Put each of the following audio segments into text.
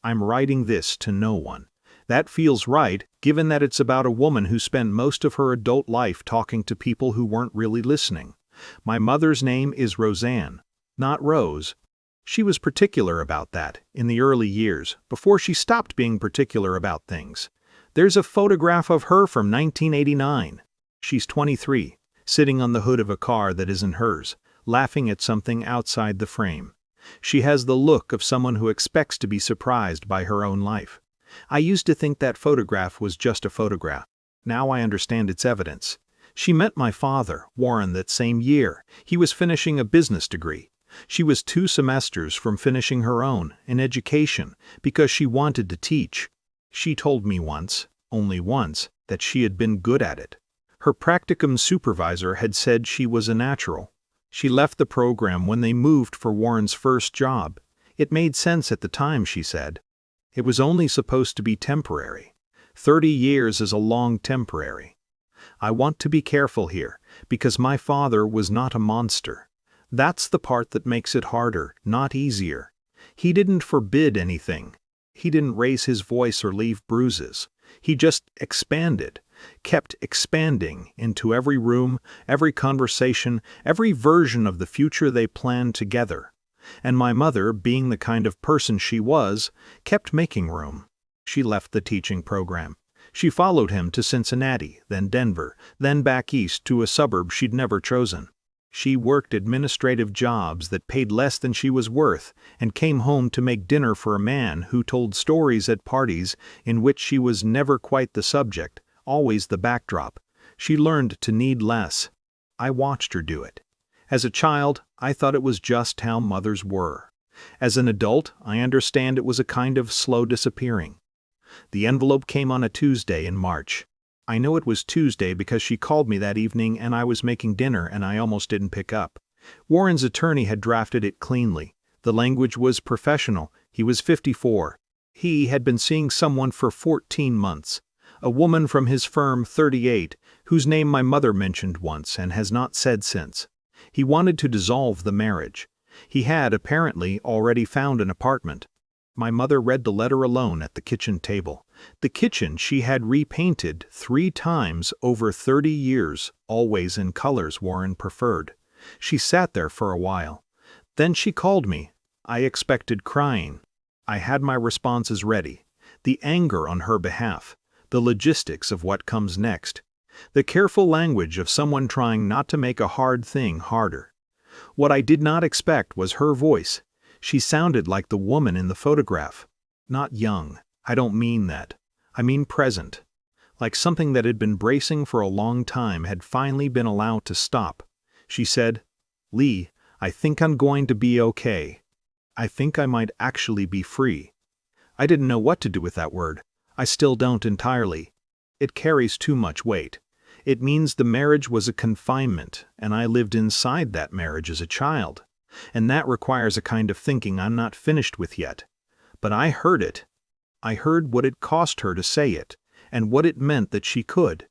I'm writing this to no one. That feels right, given that it's about a woman who spent most of her adult life talking to people who weren't really listening. My mother's name is Roseanne, not Rose. She was particular about that in the early years, before she stopped being particular about things. There's a photograph of her from 1989. She's 23, sitting on the hood of a car that isn't hers, laughing at something outside the frame. She has the look of someone who expects to be surprised by her own life. I used to think that photograph was just a photograph. Now I understand its evidence. She met my father, Warren, that same year. He was finishing a business degree. She was 2 semesters from finishing her own, in education, because she wanted to teach. She told me once, only once, that she had been good at it. Her practicum supervisor had said she was a natural. She left the program when they moved for Warren's first job. It made sense at the time, she said. It was only supposed to be temporary. 30 years is a long temporary. I want to be careful here, because my father was not a monster. That's the part that makes it harder, not easier. He didn't forbid anything. He didn't raise his voice or leave bruises. He just expanded, kept expanding into every room, every conversation, every version of the future they planned together. And my mother, being the kind of person she was, kept making room. She left the teaching program. She followed him to Cincinnati, then Denver, then back east to a suburb she'd never chosen. She worked administrative jobs that paid less than she was worth and came home to make dinner for a man who told stories at parties in which she was never quite the subject, always the backdrop. She learned to need less. I watched her do it. As a child, I thought it was just how mothers were. As an adult, I understand it was a kind of slow disappearing. The envelope came on a Tuesday in March. I know it was Tuesday because she called me that evening and I was making dinner and I almost didn't pick up. Warren's attorney had drafted it cleanly. The language was professional. He was 54. He had been seeing someone for 14 months. A woman from his firm, 38, whose name my mother mentioned once and has not said since. He wanted to dissolve the marriage. He had, apparently, already found an apartment. My mother read the letter alone at the kitchen table. The kitchen she had repainted 3 times over 30 years, always in colors Warren preferred. She sat there for a while. Then she called me. I expected crying. I had my responses ready. The anger on her behalf. The logistics of what comes next. The careful language of someone trying not to make a hard thing harder. What I did not expect was her voice. She sounded like the woman in the photograph. Not young. I don't mean that. I mean present. Like something that had been bracing for a long time had finally been allowed to stop. She said, "Lee, I think I'm going to be okay. I think I might actually be free." I didn't know what to do with that word. I still don't entirely. It carries too much weight. It means the marriage was a confinement, and I lived inside that marriage as a child. And that requires a kind of thinking I'm not finished with yet. But I heard it. I heard what it cost her to say it, and what it meant that she could.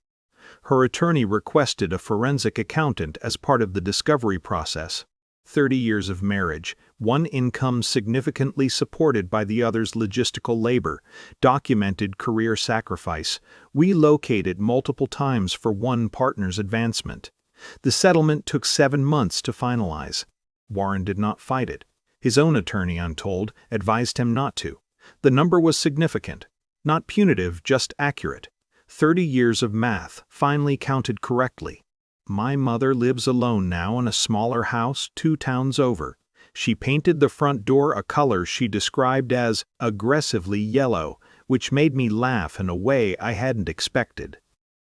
Her attorney requested a forensic accountant as part of the discovery process. 30 years of marriage, one income significantly supported by the other's logistical labor, documented career sacrifice, relocated multiple times for one partner's advancement. The settlement took 7 months to finalize. Warren did not fight it. His own attorney, I'm told, advised him not to. The number was significant. Not punitive, just accurate. 30 years of math, finally counted correctly. My mother lives alone now in a smaller house 2 towns over. She painted the front door a color she described as aggressively yellow, which made me laugh in a way I hadn't expected.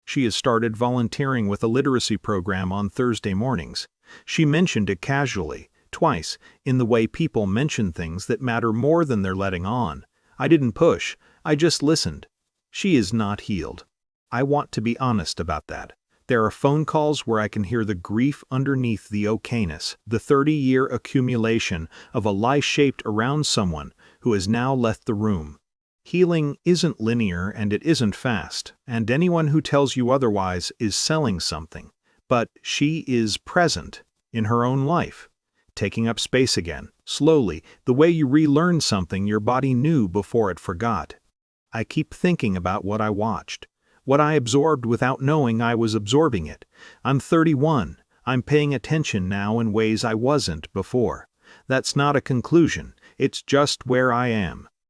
She has started volunteering with a literacy program on Thursday mornings. She mentioned it casually, twice, in the way people mention things that matter more than they're letting on. I didn't push, I just listened. She is not healed. I want to be honest about that. There are phone calls where I can hear the grief underneath the okayness, the 30-year accumulation of a lie shaped around someone who has now left the room. Healing isn't linear and it isn't fast, and anyone who tells you otherwise is selling something. But she is present in her own life. taking up space again, slowly, the way you relearn something your body knew before it forgot. I keep thinking about what I watched, what I absorbed without knowing I was absorbing it. I'm 31. I'm paying attention now in ways I wasn't before. That's not a conclusion, it's just where I am.